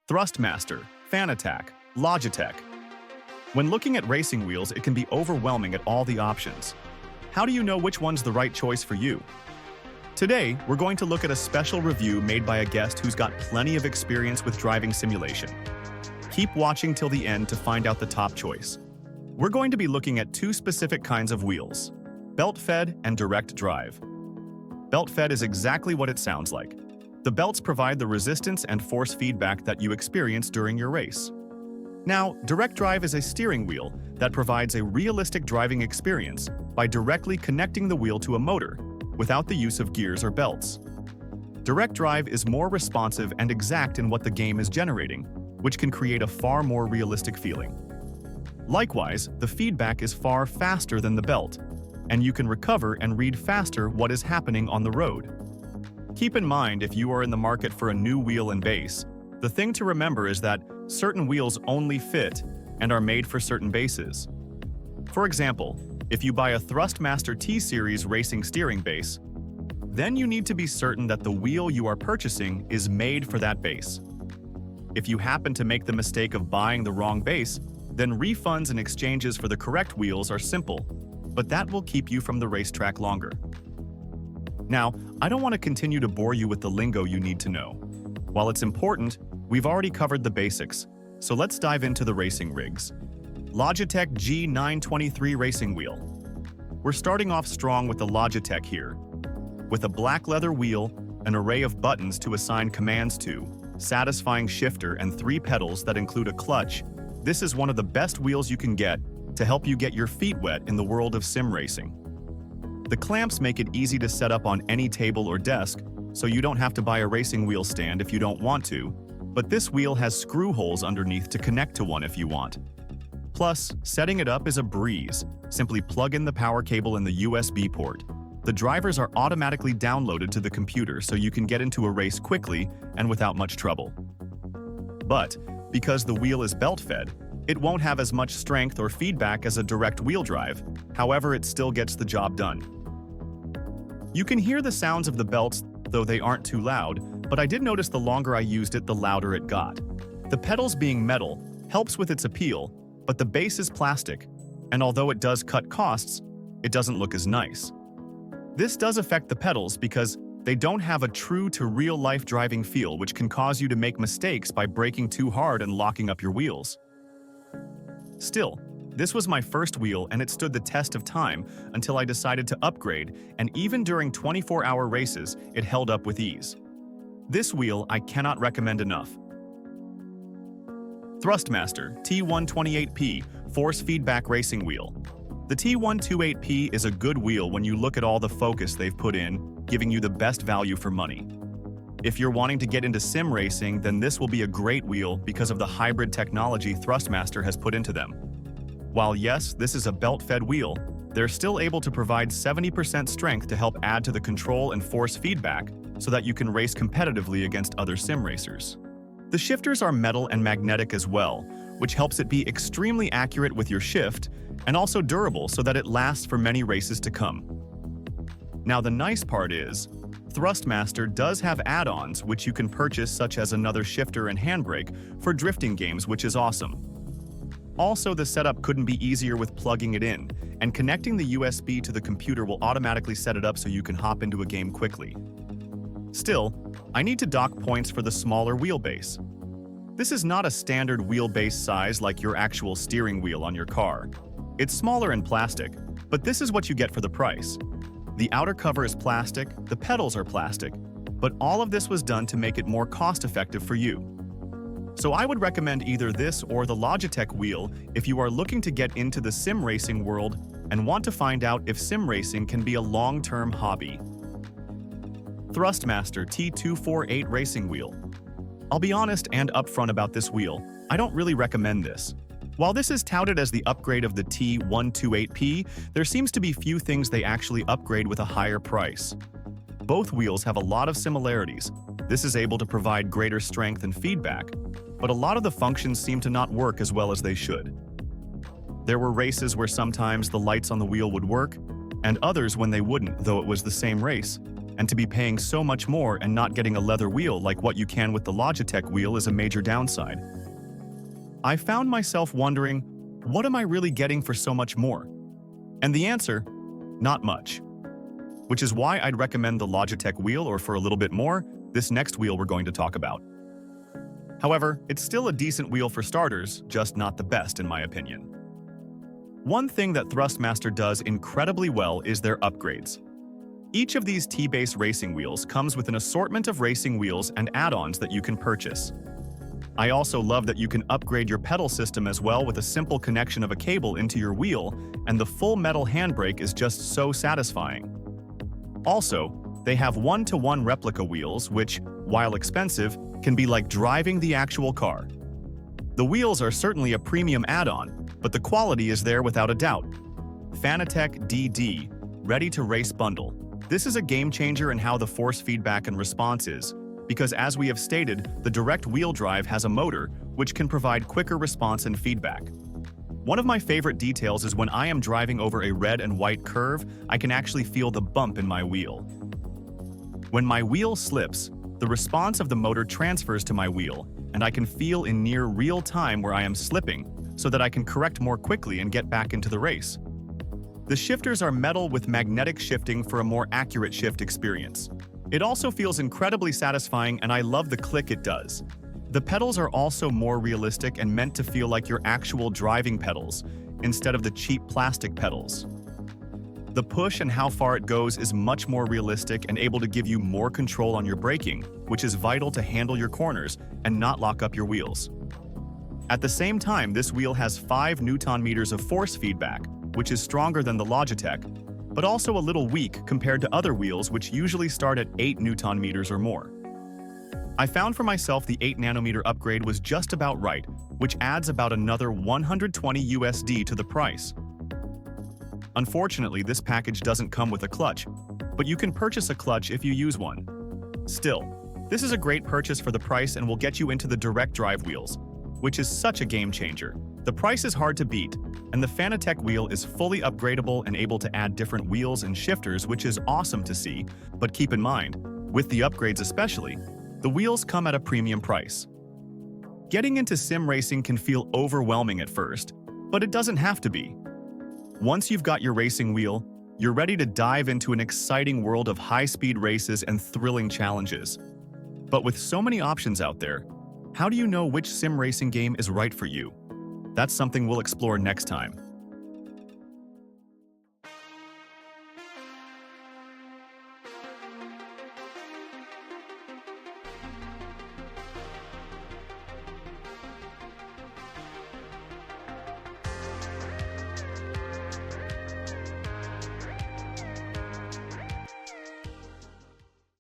Thrustmaster, Fanatac, Logitech. When looking at racing wheels, it can be overwhelming at all the options. How do you know which one's the right choice for you? Today, we're going to look at a special review made by a guest who's got plenty of experience with driving simulation. Keep watching till the end to find out the top choice. We're going to be looking at two specific kinds of wheels: belt-fed and direct drive. Belt-fed is exactly what it sounds like. The belts provide the resistance and force feedback that you experience during your race. Now, direct drive is a steering wheel that provides a realistic driving experience by directly connecting the wheel to a motor, without the use of gears or belts. Direct drive is more responsive and exact in what the game is generating, which can create a far more realistic feeling. Likewise, the feedback is far faster than the belt, and you can recover and read faster what is happening on the road. Keep in mind, if you are in the market for a new wheel and base, the thing to remember is that certain wheels only fit and are made for certain bases. For example, if you buy a Thrustmaster T-Series racing steering base, then you need to be certain that the wheel you are purchasing is made for that base. If you happen to make the mistake of buying the wrong base, then refunds and exchanges for the correct wheels are simple, but that will keep you from the racetrack longer. Now, I don't want to continue to bore you with the lingo you need to know. While it's important, we've already covered the basics, so let's dive into the racing rigs. Logitech G923 Racing Wheel. We're starting off strong with the Logitech here. With a black leather wheel, an array of buttons to assign commands to, satisfying shifter and 3 pedals that include a clutch, this is one of the best wheels you can get to help you get your feet wet in the world of sim racing. The clamps make it easy to set up on any table or desk, so you don't have to buy a racing wheel stand if you don't want to, but this wheel has screw holes underneath to connect to one if you want. Plus, setting it up is a breeze. Simply plug in the power cable in the USB port. The drivers are automatically downloaded to the computer so you can get into a race quickly and without much trouble. But, because the wheel is belt-fed, it won't have as much strength or feedback as a direct wheel drive, however it still gets the job done. You can hear the sounds of the belts, though they aren't too loud, but I did notice the longer I used it, the louder it got. The pedals being metal helps with its appeal, but the base is plastic, and although it does cut costs, it doesn't look as nice. This does affect the pedals because they don't have a true to real-life driving feel, which can cause you to make mistakes by braking too hard and locking up your wheels. Still, this was my first wheel and it stood the test of time until I decided to upgrade, and even during 24-hour races, it held up with ease. This wheel I cannot recommend enough. Thrustmaster T248P Force Feedback Racing Wheel. The T248P is a good wheel when you look at all the focus they've put in, giving you the best value for money. If you're wanting to get into sim racing, then this will be a great wheel because of the hybrid technology Thrustmaster has put into them. While yes, this is a belt-fed wheel, they're still able to provide 70% strength to help add to the control and force feedback so that you can race competitively against other sim racers. The shifters are metal and magnetic as well, which helps it be extremely accurate with your shift and also durable so that it lasts for many races to come. Now the nice part is, Thrustmaster does have add-ons which you can purchase, such as another shifter and handbrake for drifting games, which is awesome. Also, the setup couldn't be easier with plugging it in, and connecting the USB to the computer will automatically set it up so you can hop into a game quickly. Still, I need to dock points for the smaller wheelbase. This is not a standard wheelbase size like your actual steering wheel on your car. It's smaller in plastic, but this is what you get for the price. The outer cover is plastic, the pedals are plastic, but all of this was done to make it more cost-effective for you. So I would recommend either this or the Logitech wheel if you are looking to get into the sim racing world and want to find out if sim racing can be a long-term hobby. Thrustmaster T248 Racing Wheel. I'll be honest and upfront about this wheel, I don't really recommend this. While this is touted as the upgrade of the T248P, there seems to be few things they actually upgrade with a higher price. Both wheels have a lot of similarities. This is able to provide greater strength and feedback, but a lot of the functions seem to not work as well as they should. There were races where sometimes the lights on the wheel would work, and others when they wouldn't, though it was the same race. and to be paying so much more and not getting a leather wheel like what you can with the Logitech wheel is a major downside. I found myself wondering, what am I really getting for so much more? And the answer, not much. Which is why I'd recommend the Logitech wheel, or for a little bit more, this next wheel we're going to talk about. However, it's still a decent wheel for starters, just not the best in my opinion. One thing that Thrustmaster does incredibly well is their upgrades. Each of these T-base racing wheels comes with an assortment of racing wheels and add-ons that you can purchase. I also love that you can upgrade your pedal system as well with a simple connection of a cable into your wheel, and the full metal handbrake is just so satisfying. Also, they have one-to-one replica wheels which, while expensive, can be like driving the actual car. The wheels are certainly a premium add-on, but the quality is there without a doubt. Fanatec DD Ready to Race Bundle. This is a game changer in how the force feedback and response is, because as we have stated, the direct wheel drive has a motor which can provide quicker response and feedback. One of my favorite details is when I am driving over a red and white curve, I can actually feel the bump in my wheel. When my wheel slips, the response of the motor transfers to my wheel, and I can feel in near real time where I am slipping, so that I can correct more quickly and get back into the race. The shifters are metal with magnetic shifting for a more accurate shift experience. It also feels incredibly satisfying, and I love the click it does. The pedals are also more realistic and meant to feel like your actual driving pedals, instead of the cheap plastic pedals. The push and how far it goes is much more realistic and able to give you more control on your braking, which is vital to handle your corners and not lock up your wheels. At the same time, this wheel has 5 Nm of force feedback, which is stronger than the Logitech, but also a little weak compared to other wheels which usually start at 8 Nm or more. I found for myself the 8 nm upgrade was just about right, which adds about another $120 USD to the price. Unfortunately, this package doesn't come with a clutch, but you can purchase a clutch if you use one. Still, this is a great purchase for the price and will get you into the direct drive wheels, which is such a game changer. The price is hard to beat, and the Fanatec wheel is fully upgradable and able to add different wheels and shifters, which is awesome to see, but keep in mind, with the upgrades especially, the wheels come at a premium price. Getting into sim racing can feel overwhelming at first, but it doesn't have to be. Once you've got your racing wheel, you're ready to dive into an exciting world of high-speed races and thrilling challenges. But with so many options out there, how do you know which sim racing game is right for you? That's something we'll explore next time.